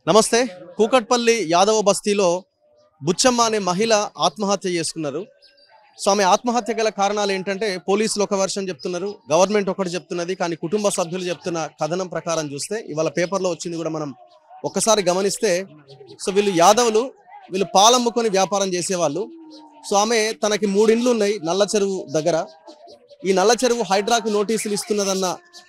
నమస్తే. కూకట్పల్లి యాదవ బస్తీలో బుచ్చమ్మ అనే మహిళ ఆత్మహత్య చేసుకున్నారు. సో ఆమె ఆత్మహత్య గల కారణాలు ఏంటంటే పోలీసులు ఒక వర్షన్ చెప్తున్నారు, గవర్నమెంట్ ఒకటి చెప్తున్నది. కానీ కుటుంబ సభ్యులు చెప్తున్న కథనం ప్రకారం చూస్తే ఇవాళ పేపర్లో వచ్చింది కూడా మనం ఒక్కసారి గమనిస్తే, సో వీళ్ళు యాదవులు, వీళ్ళు పాలమ్ముకొని వ్యాపారం చేసేవాళ్ళు. సో ఆమె తనకి 3 ఇండ్లు ఉన్నాయి నల్ల చెరువు దగ్గర. ఈ నల్ల చెరువు హైడ్రాకు నోటీసులు ఇస్తున్నదన్న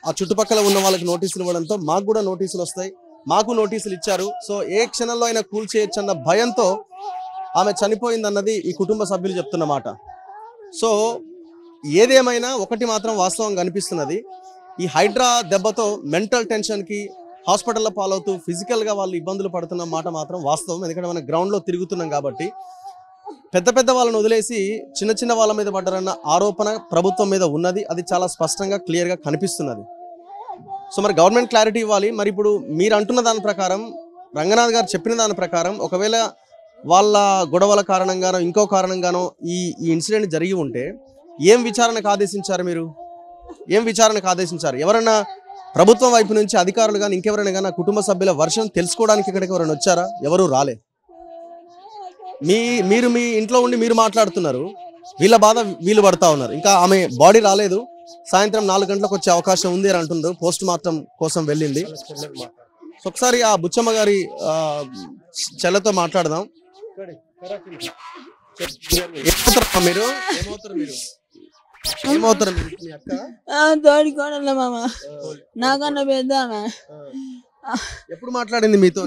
ఆ చుట్టుపక్కల ఉన్న వాళ్ళకి నోటీసులు ఇవ్వడంతో మాకు కూడా నోటీసులు వస్తాయి, మాకు నోటీసులు ఇచ్చారు. సో ఏ క్షణంలో అయినా కూల్చేయచ్చన్న భయంతో ఆమె చనిపోయిందన్నది ఈ కుటుంబ సభ్యులు చెప్తున్న మాట. సో ఏదేమైనా ఒకటి మాత్రం వాస్తవం కనిపిస్తున్నది, ఈ హైడ్రా దెబ్బతో మెంటల్ టెన్షన్కి హాస్పిటల్లో పాలవుతూ ఫిజికల్గా వాళ్ళు ఇబ్బందులు పడుతున్న మాట మాత్రం వాస్తవం. ఎందుకంటే మనం గ్రౌండ్లో తిరుగుతున్నాం కాబట్టి పెద్ద పెద్ద వాళ్ళని వదిలేసి చిన్న చిన్న వాళ్ళ మీద పడ్డారన్న ఆరోపణ ప్రభుత్వం మీద ఉన్నది. అది చాలా స్పష్టంగా క్లియర్గా కనిపిస్తున్నది. సో మరి గవర్నమెంట్ క్లారిటీ ఇవ్వాలి. మరి ఇప్పుడు మీరు అంటున్న దాని ప్రకారం, రంగనాథ్ గారు చెప్పిన దాని ప్రకారం, ఒకవేళ వాళ్ళ గొడవల కారణంగానో ఇంకో కారణంగానో ఈ ఇన్సిడెంట్ జరిగి ఉంటే ఏం విచారణకు ఆదేశించారు? మీరు ఏం విచారణకు ఆదేశించారు? ఎవరన్నా ప్రభుత్వం వైపు నుంచి అధికారులు కానీ ఇంకెవరైనా కానీ కుటుంబ సభ్యుల వర్షం తెలుసుకోవడానికి ఇక్కడికి ఎవరైనా వచ్చారా? ఎవరు రాలే. మీరు మీ ఇంట్లో ఉండి మీరు మాట్లాడుతున్నారు, వీళ్ళ బాధ వీళ్ళు పడతా ఉన్నారు. ఇంకా ఆమె బాడీ రాలేదు, సాయంత్రం 4 గంటలకు వచ్చే అవకాశం ఉంది అని అంటున్నారు. పోస్ట్ మార్టం కోసం వెళ్ళింది. సో ఒకసారి ఆ బుచ్చమ్మ గారి చెల్లెతో మాట్లాడదాం. మీరు ఏమవుతారు? మీ అక్క తోడుకోడల మామ, నాకన్నా పెద్ద ఎప్పుడు మాట్లాడింది మీతో?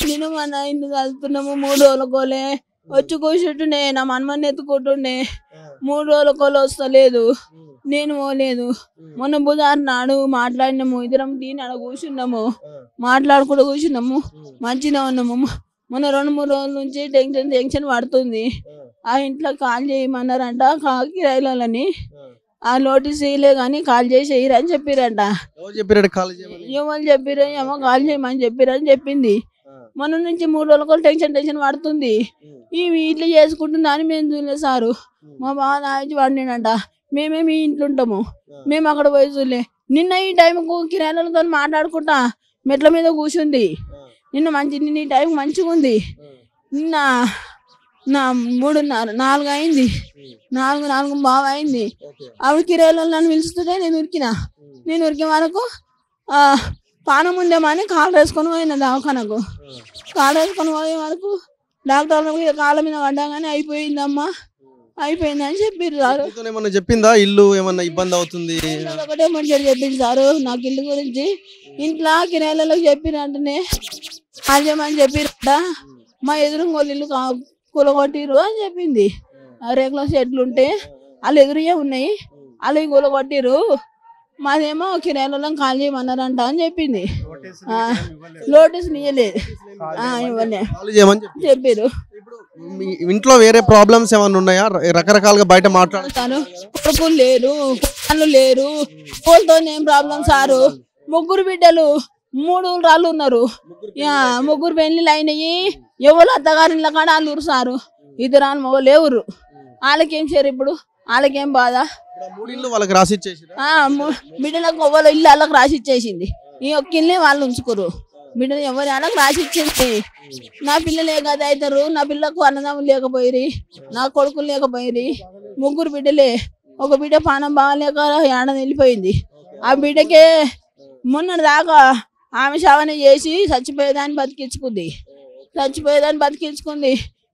నేను మా నాయన్ని కలుపుతున్నాము. 3 రోజులకోలే వచ్చి కూర్చుంటుండే, నా మనమని ఎత్తుకుంటుండే. 3 రోజులకోలే వస్తలేదు, నేను పోలేదు. మొన్న బుధవారం నాడు మాట్లాడినాము, ఇద్దరం తిని ఆడ కూర్చున్నాము, మాట్లాడుకుంటూ కూర్చున్నాము, మంచిగా ఉన్నాము. మొన్న 2-3 రోజుల నుంచి టెన్షన్ పడుతుంది. ఆ ఇంట్లో కాల్ చేయమన్నారంట కిరాయిలని. ఆ నోటీస్ వేయలే కానీ కాల్ చేసి వేయరని చెప్పిరంట. ఎవరు చెప్పిరో ఏమో కాల్ చేయమని చెప్పిరని చెప్పింది. మొన్న నుంచి 3 రోజులకు టెన్షన్ పడుతుంది. ఇవి ఇట్లా చేసుకుంటుందా అని మేము చూడలేదు సారు. మా బావ నాచి వాడినంట, మేమే మీ ఇంట్లో ఉంటాము, మేము అక్కడ పోయి చూడలే. నిన్న ఈ టైంకు కిరాయిలతో మాట్లాడుకుంటా మెట్ల మీద కూర్చుంది. నిన్న ఈ టైం మంచిగా ఉంది. నిన్న 3:30 4 అయింది, 4 బావ అయింది. ఆవిడ కిరాయిలో నన్ను పిలుస్తుంటే నేను ఉరికే వరకు పానం ఉందేమని కాలు వేసుకొని పోయిన దవాఖానకు. కాలు వేసుకొని పోయే వరకు డాక్టర్ కాళ్ళ మీద పడ్డా కానీ అయిపోయిందమ్మా, అయిపోయింది అని చెప్పారు. ఏమన్నా చెప్పిందా? ఇల్లు ఏమన్నా ఇబ్బంది అవుతుంది ఒకటే మంచిగా చెప్పింది సారు నాకు ఇల్లు గురించి. ఇంట్లో కిరాయిలలో చెప్పినట్టునే అదేమని చెప్పిరట. మా ఎదురుగోళ్ళు ఇల్లు కూలగొట్టిరు అని చెప్పింది. రేకుల చెట్లు ఉంటే వాళ్ళు ఎదురుగా ఉన్నాయి, వాళ్ళు కూలగొట్టిరు, మాదేమో కిరాయిలలో కాల్ చేయమన్నారంట అని చెప్పింది. నోటీస్ ఇవ్వలేదు, చెప్పారు. ఇంట్లో వేరే ప్రాబ్లమ్స్ ఏమైనా ఉన్నాయా? రకరకాలుగా బయట మాట్లాడుతాను. కొడుకులు లేరు, పనులు లేరు, పూలతో ఏం ప్రాబ్లం సారు. 3 బిడ్డలు 3 రాళ్ళు ఉన్నారు. 3 పెళ్ళిళ్ళు అయినాయి. ఎవరు అత్తగారిలో కాడ వాళ్ళు సారు. 2 మొగలు ఎవరు, వాళ్ళకేం చేయరు. ఇప్పుడు వాళ్ళకేం బాధ? బిడ్డలకు ఎవరు ఇల్లు వాళ్ళకి రాసి ఇచ్చేసింది. ఈ ఒక్క ఇల్లే వాళ్ళు ఉంచుకోరు. బిడ్డలు ఎవరు వాళ్ళకి రాసి ఇచ్చింది. నా పిల్లలే కదా అవుతారు. నా పిల్లకు అన్నదమ్ములు లేకపోయిరి, నా కొడుకులు లేకపోయిరి. 3 బిడ్డలే. ఒక బిడ్డ పానం బాగాలేక ఏడ వెళ్ళిపోయింది. ఆ బిడ్డకే మొన్న దాకా ఆమె శవన చేసి చచ్చిపోయేదాన్ని బతికించుకుంది.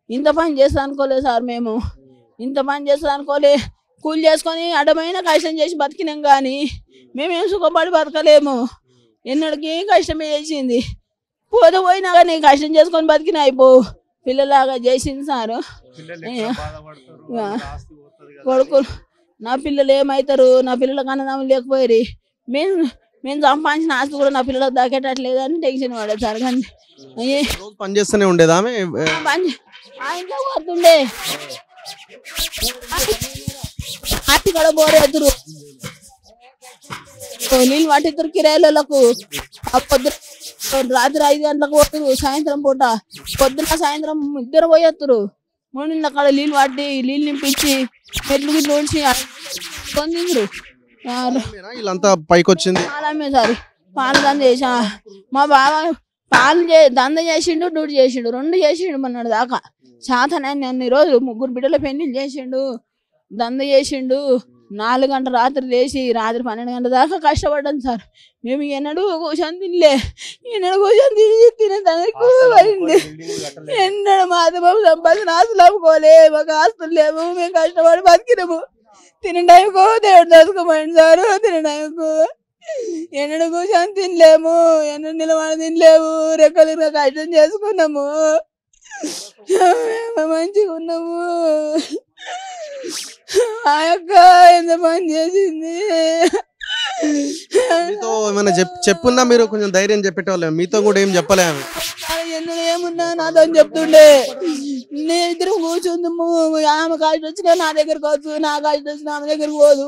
ఇంత పని చేస్తా అనుకోలేదు సార్, మేము ఇంత పని చేస్తా అనుకోలే. కూలి చేసుకొని అడ్డమైన కష్టం చేసి బతికినాం కానీ మేమేం సుఖపడి బతకలేము. ఎన్నడికి కష్టమే చేసింది. పోయినా కానీ కష్టం చేసుకొని బతికిన అయిపో పిల్లలాగా చేసింది సారు. కొడుకులు నా పిల్లలు ఏమవుతారు? నా పిల్లలకు అన్నదమ్ములు లేకపోయి మేము సంపాదించిన ఆస్తి కూడా నా పిల్లలకు దాకేటట్లేదని టెన్షన్ పడేది సార్. కానీ పని చేస్తూనే ఉండేదా? ఆ ఇంట్లో పోతుండే అట్టి కూడా బోరేద్దరు నీళ్ళు పట్టిద్దరు కిరాయిలకు. రాత్రి 5 గంటలకు పోతురు, సాయంత్రం పూట పొద్దున సాయంత్రం ఇద్దరు పోయేస్తారు. 3 అక్కడ నీళ్ళు పట్టి నీళ్ళు నింపించి మెట్లు గిట్లు ఊడ్చి పొందిండ్రు. వీళ్ళంతా పైకి వచ్చింది. పాలు దంద చేసా మా బావ దంద చేసిండు డ్యూటీ చేసిండు 2 చేసిండు మొన్నటి దాకా శాతనాన్ని అన్ని రోజులు 3 బిడ్డల పెళ్లిళ్ళు చేసిండు దంద చేసిండు 4 గంటల రాత్రి లేచి రాత్రి 12 గంటల దాకా కష్టపడ్డాం సార్ మేము ఎన్నడూ కూర్చొని తినలే ఎన్నడూ కూర్చొని తినేదానికి పడింది ఎన్నడూ మా బాబు సంపాదన ఆస్తులు అమ్ముకోలే మాకు ఆస్తులు లేవు మేము కష్టపడి బతికినాము తినే టైంకు దేవుడు దోసుకోపోయింది సార్ తినే టైంకు ఎన్నడూ కూర్చొని తినలేము ఎన్నడూ నిలబడి తినలేము రెక్కలు కష్టం చేసుకున్నాము మంచిగా ఉన్నాము ఆ యొక్క ఎంత పని చేసింది మీతో ఏమైనా చెప్పున్నా మీరు కొంచెం ధైర్యం చెప్పేటోళ్ళే మీతో కూడా ఏం చెప్పలే ఎన్నడూ ఏమున్నా నాతో చెప్తుండే నేను ఇద్దరు కూర్చుందాము ఆమె కాస్ట్ వచ్చినా నా దగ్గరకు వచ్చు నా కాస్ట్ వచ్చినా ఆమె దగ్గరకు పోదు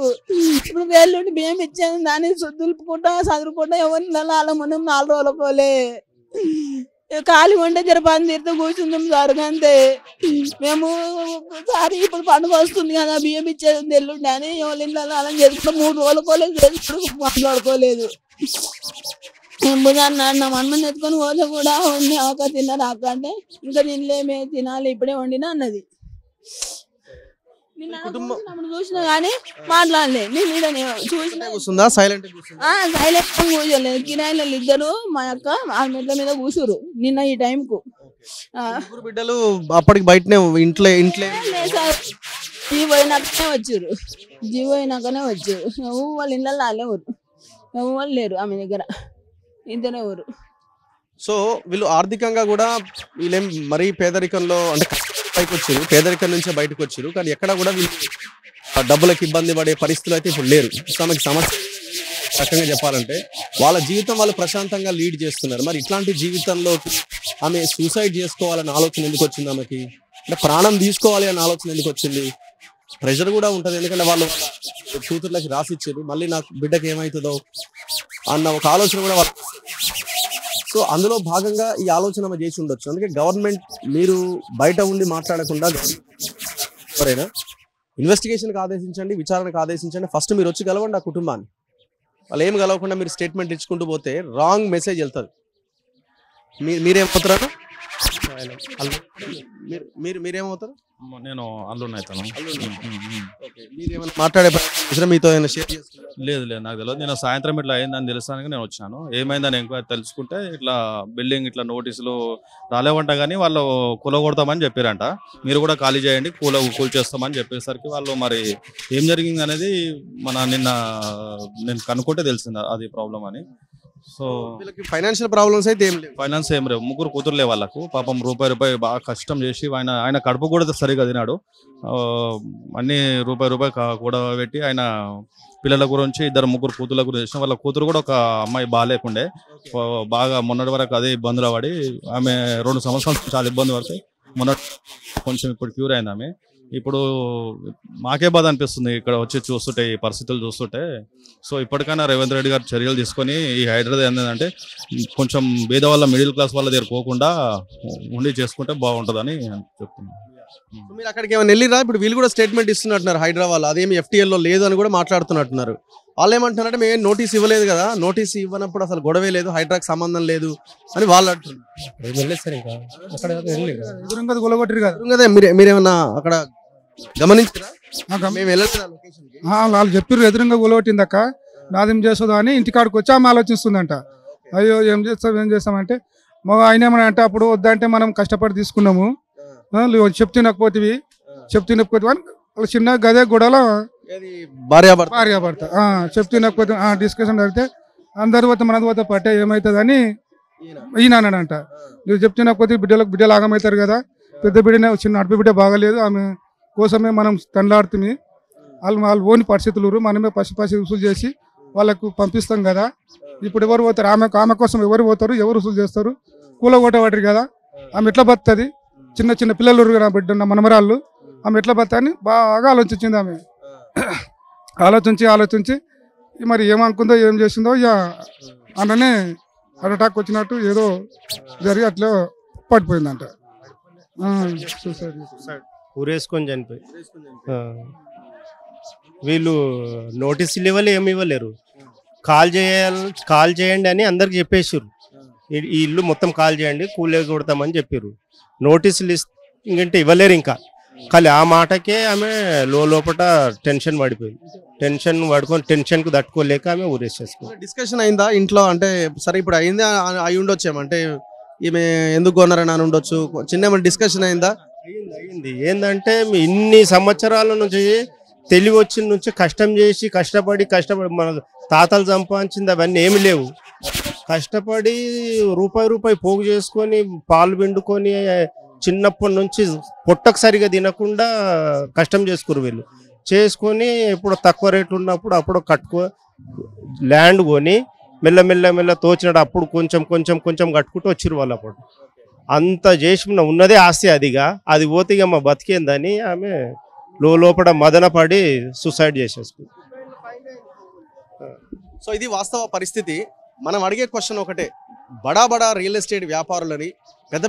ఇప్పుడు వేళ్ళుండి బియ్యం ఇచ్చాను దాన్ని దులుపుకుంటా చదువుకుంటా ఎవరిని అలా మనం 4 రోజులు పోలే ఖాళీ ఉంటే జర పని తీరుతూ కూర్చుందాం సార్ అంతే మేము ఒకసారి ఇప్పుడు పండుగ వస్తుంది కదా బియ్యం ఇచ్చేది ఎల్లుండి అని ఎవరి ఇళ్ళలో అలా చేసుకుంటాం 3 రోజులు పోలేదు మాట్లాడుకోలేదు మేము భుజాన్ని నా మన్మని ఎత్తుకొని పోతే కూడా వండి ఒక తిన్నారు అక్క అంటే ఇంకా తినలేమే తినాలి ఇప్పుడే వండినా అన్నది నిన్న చూసినా కానీ మాట్లాడలే నేను చూసినా సైలెంట్ సైలెంట్ కూర్చోలేదు కిరాయిలు ఇద్దరు మా యొక్క ఆ మెట్ల మీద కూర్చురు నిన్న ఈ టైంకు బిడ్డలు అప్పటికి బయటనే ఇంట్లో జీవో అయినాకనే వచ్చారు జీవో అయినాకనే వచ్చారు వాళ్ళ ఇళ్ళల్లో వాళ్ళెవరు ఎవరు లేరు ఆమె దగ్గర ఇద్దరు ఎవరు సో వీళ్ళు ఆర్థికంగా కూడా వీళ్ళేం మరీ పేదరికంలో అంటే పైకి వచ్చారు పేదరికం నుంచే బయటకు వచ్చారు కానీ ఎక్కడ కూడా వీళ్ళు డబ్బులకు ఇబ్బంది పడే పరిస్థితులు అయితే ఇప్పుడు లేరు సో ఆమెకి సమస్య రకంగా చెప్పాలంటే వాళ్ళ జీవితం వాళ్ళు ప్రశాంతంగా లీడ్ చేస్తున్నారు మరి ఇట్లాంటి జీవితంలో ఆమె సూసైడ్ చేసుకోవాలని ఆలోచన ఎందుకు వచ్చింది ఆమెకి అంటే ప్రాణం తీసుకోవాలి అనే ఆలోచన ఎందుకు వచ్చింది ప్రెషర్ కూడా ఉంటుంది ఎందుకంటే వాళ్ళు కూతుర్లకి రాసిచ్చారు మళ్ళీ నాకు బిడ్డకి ఏమవుతుందో అన్న ఒక ఆలోచన కూడా వాళ్ళు సో అందులో భాగంగా ఈ ఆలోచన చేసి ఉండొచ్చు అందుకే గవర్నమెంట్ మీరు బయట ఉండి మాట్లాడకుండా ఎవరైనా ఇన్వెస్టిగేషన్కి ఆదేశించండి విచారణకు ఆదేశించండి ఫస్ట్ మీరు వచ్చి కలవండి ఆ కుటుంబాన్ని వాళ్ళు ఏం కలవకుండా మీరు స్టేట్మెంట్ ఇచ్చుకుంటూ పోతే రాంగ్ మెసేజ్ వెళ్తుంది మీరేమవుతారా మీరేమవుతారు నేను అల్లుని అవుతాను మీరేమైనా మాట్లాడే మీతో ఏమైనా షేర్ చేస్తున్నారు లేదు నాకు తెలియదు నేను సాయంత్రం ఇట్లా అయిందని తెలుసానికి నేను వచ్చాను ఏమైందని ఎంక్వైరీ తెలుసుకుంటే ఇట్లా బిల్డింగ్ ఇట్లా నోటీసులు రాలేవంట కానీ వాళ్ళు కూలగొడతామని చెప్పారంట మీరు కూడా ఖాళీ చేయండి కూల్చేస్తామని చెప్పేసరికి వాళ్ళు మరి ఏం జరిగింది అనేది నిన్న నేను కనుక్కుంటే తెలిసింది అది ప్రాబ్లం అని సో ఫైనాన్షియల్ ప్రాబ్లమ్స్ అయితే ఫైనాన్స్ ఏం లేవు 3 కూతురులే వాళ్ళకు పాపం రూపాయి బాగా కష్టం చేసి ఆయన కడుపు కూడా సరిగా తినాడు అన్ని రూపాయి కూడా పెట్టి ఆయన పిల్లల గురించి 2 కూతుర్ల గురించి వాళ్ళ కూతురు కూడా ఒక అమ్మాయి బాగాలేకుండే బాగా మొన్నటి వరకు అదే ఇబ్బందులు పడి ఆమె 2 సంవత్సరాలు చాలా ఇబ్బంది పడితే కొంచెం ఇప్పుడు క్యూర్ అయింది ఆమె ఇప్పుడు మాకే బాధ అనిపిస్తుంది ఇక్కడ వచ్చి చూస్తుంటే ఈ పరిస్థితులు చూస్తుంటే సో ఇప్పటికైనా రేవంత్ రెడ్డి గారు చర్యలు తీసుకొని ఈ హైదరాబాద్ ఏంటంటే కొంచెం పేద వాళ్ళ మిడిల్ క్లాస్ వాళ్ళ దగ్గర పోకుండా ఉండి చేసుకుంటే బాగుంటుందని చెప్తున్నాను మీరు అక్కడికి ఏమైనా వెళ్ళిరా ఇప్పుడు వీళ్ళు కూడా స్టేట్మెంట్ ఇస్తున్నట్టున్నారు హైదరాబాద్ అదేమి FTL లేదు అని కూడా మాట్లాడుతున్నట్టున్నారు వాళ్ళు ఏమంటున్నారంటే మేము నోటీస్ ఇవ్వలేదు కదా నోటీస్ ఇవ్వనప్పుడు అసలు గొడవే లేదు హైడ్రాకి సంబంధం లేదు అని వాళ్ళు అంటున్నారు మీరేమన్నా అక్కడ గమనించారా వాళ్ళు చెప్పారు ఎదురుగా గులవట్టింది అక్క నాదేం చేస్తుందో అని ఇంటికాడికి వచ్చి ఆమె ఆలోచిస్తుందంట అయ్యో ఏం చేస్తామంటే ఆయన ఏమన్నా అంటే అప్పుడు వద్దంటే మనం కష్టపడి తీసుకున్నాము చెప్తున్నకపోతే వాళ్ళు చిన్న గదే గొడవలో భార్యాభర్త చెప్తున్నకపోతే డిస్కషన్ జరిగితే అందరి పోతే మనది పోతే పట్టే ఏమవుతుందని ఈయన అన్నాడంట నువ్వు చెప్తున్నకపోతే బిడ్డలు ఆగమవుతారు కదా పెద్ద బిడ్డనే చిన్న అడుపు బిడ్డ బాగలేదు ఆమె కోసమే మనం తండ్లాడుతుంది వాళ్ళు ఓని పరిస్థితులు మనమే పసి వసూలు చేసి వాళ్ళకు పంపిస్తాం కదా ఇప్పుడు ఎవరు పోతారు ఆమె కోసం ఎవరు పోతారు ఎవరు వసూలు చేస్తారు కూలగొట్టవాటారు కదా ఆమె ఎట్లా బతుంది చిన్న పిల్లలు బిడ్డ ఉన్న మనమరాళ్ళు ఆమె ఎట్లా బతా అని బాగా ఆలోచించింది ఆమె ఆలోచించి మరి ఏమనుకుందో ఏం చేసిందో ఇక అన్ననే హార్ట్ అటాక్ వచ్చినట్టు ఏదో జరిగి అట్లా పడిపోయిందంట ఊరేసుకొని చనిపోయి వీళ్ళు నోటీసులు ఇవ్వలే ఏమి ఇవ్వలేరు కాల్ చేయండి అని అందరికి చెప్పేసారు. ఈ ఇల్లు మొత్తం కాల్ చేయండి, కూలే కొడతామని చెప్పారు. నోటీసులు ఇంకంటే ఇవ్వలేరు ఇంకా. కానీ ఆ మాటకే ఆమె లోపల టెన్షన్ పడిపోయింది. టెన్షన్ పడుకొని టెన్షన్కు తట్టుకోలేక ఆమె ఊరేసేసుకుంది. డిస్కషన్ అయిందా ఇంట్లో? అంటే సరే ఇప్పుడు అయింది అయి ఉండొచ్చేమో, అంటే ఈమె ఎందుకు కొన్నారని అని ఉండొచ్చు, చిన్న డిస్కషన్ అయిందా? అయింది. ఏంటంటే ఇన్ని సంవత్సరాల నుంచి తెలివి వచ్చిన నుంచి కష్టపడి మన తాతలు సంపాదించింది అవన్నీ ఏమి లేవు. కష్టపడి రూపాయి పోగు చేసుకొని పాలు పిండుకొని చిన్నప్పటి నుంచి పొట్టకు సరిగా తినకుండా కష్టం చేసుకురు వీళ్ళు. చేసుకొని ఇప్పుడు తక్కువ రేట్లు ఉన్నప్పుడు అప్పుడు ల్యాండ్ కొని మెల్ల తోచినట్టు అప్పుడు కొంచెం కట్టుకుంటూ వచ్చిరు వాళ్ళు. అప్పుడు అంత చేసి ఉన్నదే ఆస్తి అదిగా, అది పోతే ఇక మా బతికేందని ఆమె లోపల మదన పడి సూసైడ్ చేసేసుకుంది. సో ఇది వాస్తవ పరిస్థితి. మనం అడిగే క్వశ్చన్ ఒకటే, బడా రియల్ ఎస్టేట్ వ్యాపారులని,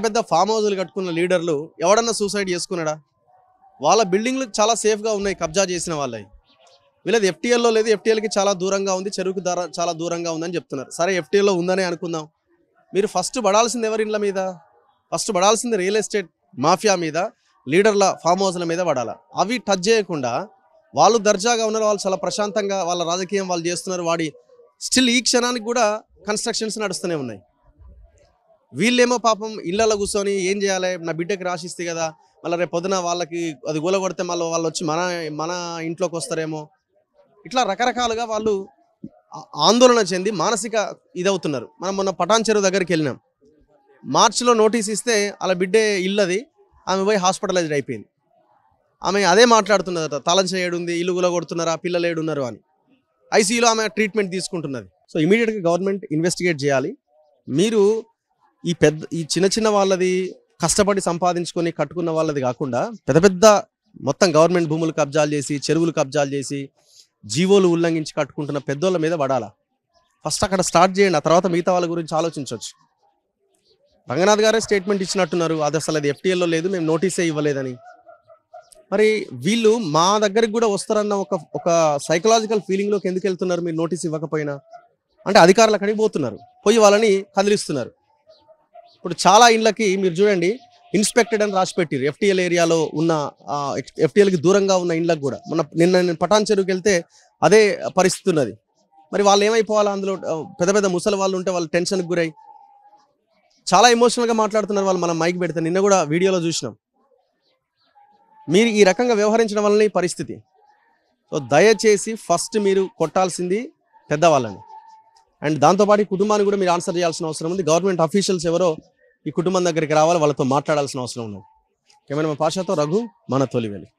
పెద్ద ఫామ్ హౌజులు కట్టుకున్న లీడర్లు ఎవడన్నా సూసైడ్ చేసుకున్నాడా? వాళ్ళ బిల్డింగ్లు చాలా సేఫ్గా ఉన్నాయి కబ్జా చేసిన వాళ్ళవి. వీళ్ళది ఎఫ్టీఎల్లో లేదు, ఎఫ్టీఎల్కి చాలా దూరంగా ఉంది, చెరువుకి చాలా దూరంగా ఉందని చెప్తున్నారు. సరే ఎఫ్టీఎల్లో ఉందనే అనుకుందాం. మీరు ఫస్ట్ పడాల్సింది ఎవరి ఇళ్ళ మీద? ఫస్ట్ పడాల్సింది రియల్ ఎస్టేట్ మాఫియా మీద, లీడర్ల ఫామ్ హౌస్ల మీద పడాలా. అవి టచ్ చేయకుండా వాళ్ళు దర్జాగా ఉన్నారు, వాళ్ళు చాలా ప్రశాంతంగా వాళ్ళ రాజకీయం వాళ్ళు చేస్తున్నారు. స్టిల్ ఈ క్షణానికి కూడా కన్స్ట్రక్షన్స్ నడుస్తూనే ఉన్నాయి. వీళ్ళేమో పాపం ఇళ్ళలో కూర్చొని ఏం చేయాలి, నా బిడ్డకి రాసిస్తే కదా, మళ్ళీ రేపు పొద్దున వాళ్ళకి అది గోలగొడితే మళ్ళీ వాళ్ళు వచ్చి మన ఇంట్లోకి వస్తారేమో, ఇట్లా రకరకాలుగా వాళ్ళు ఆందోళన చెంది మానసిక ఇదవుతున్నారు. మనం మొన్న పటాన్ చెరువు దగ్గరికి వెళ్ళినాం. మార్చిలో నోటీస్ ఇస్తే అలా బిడ్డే ఇల్లది, ఆమె పోయి హాస్పిటలైజ్డ్ అయిపోయింది. ఆమె అదే మాట్లాడుతున్నదట, తాళం చేయడుంది, ఇల్లు గులగొడుతున్నారా, పిల్లలు ఏడున్నారు అని. ఐసీయూలో ఆమె ట్రీట్మెంట్ తీసుకుంటున్నది. సో ఇమీడియట్గా గవర్నమెంట్ ఇన్వెస్టిగేట్ చేయాలి. మీరు ఈ చిన్న వాళ్ళది కష్టపడి సంపాదించుకొని కట్టుకున్న వాళ్ళది కాకుండా పెద్ద మొత్తం గవర్నమెంట్ భూములు కబ్జాలు చేసి, చెరువులు కబ్జాలు చేసి, జీవోలు ఉల్లంఘించి కట్టుకుంటున్న పెద్దోళ్ళ మీద పడాలా. ఫస్ట్ అక్కడ స్టార్ట్ చేయండి, ఆ తర్వాత మిగతా వాళ్ళ గురించి ఆలోచించవచ్చు. రంగనాథ్ గారే స్టేట్మెంట్ ఇచ్చినట్టున్నారు, అది అసలు అది ఎఫ్టీఎల్లో లేదు, మేము నోటీసే ఇవ్వలేదని. మరి వీళ్ళు మా దగ్గరికి కూడా వస్తారన్న ఒక సైకలాజికల్ ఫీలింగ్లోకి ఎందుకు వెళ్తున్నారు? మీరు నోటీస్ ఇవ్వకపోయినా అంటే అధికారులు అక్కడికి పోతున్నారు, పోయి వాళ్ళని కదిలిస్తున్నారు. ఇప్పుడు చాలా ఇళ్ళకి మీరు చూడండి ఇన్స్పెక్టెడ్ అని రాసి పెట్టిరు. ఎఫ్టీఎల్ ఏరియాలో ఉన్న ఎఫ్టీఎల్కి దూరంగా ఉన్న ఇళ్ళకి కూడా. నేను పటాన్ చెరువుకి వెళ్తే అదే పరిస్థితి ఉన్నది. మరి వాళ్ళు ఏమైపోవాలా? అందులో పెద్ద ముసలి వాళ్ళు ఉంటే వాళ్ళు టెన్షన్కి గురై చాలా ఎమోషనల్గా మాట్లాడుతున్నారు వాళ్ళు. మనం మైక్ పెడితే నిన్న కూడా వీడియోలో చూసినాం. మీరు ఈ రకంగా వ్యవహరించడం వల్లనే ఈ పరిస్థితి. సో దయచేసి ఫస్ట్ మీరు కొట్టాల్సింది పెద్దవాళ్ళని, అండ్ దాంతోపాటు ఈ కుటుంబాన్ని కూడా మీరు ఆన్సర్ చేయాల్సిన అవసరం ఉంది. గవర్నమెంట్ అఫీషియల్స్ ఎవరో ఈ కుటుంబం దగ్గరికి రావాలి, వాళ్ళతో మాట్లాడాల్సిన అవసరం ఉంది. కెమెరామెన్ పాషాతో రఘు, మన తొలివేలి.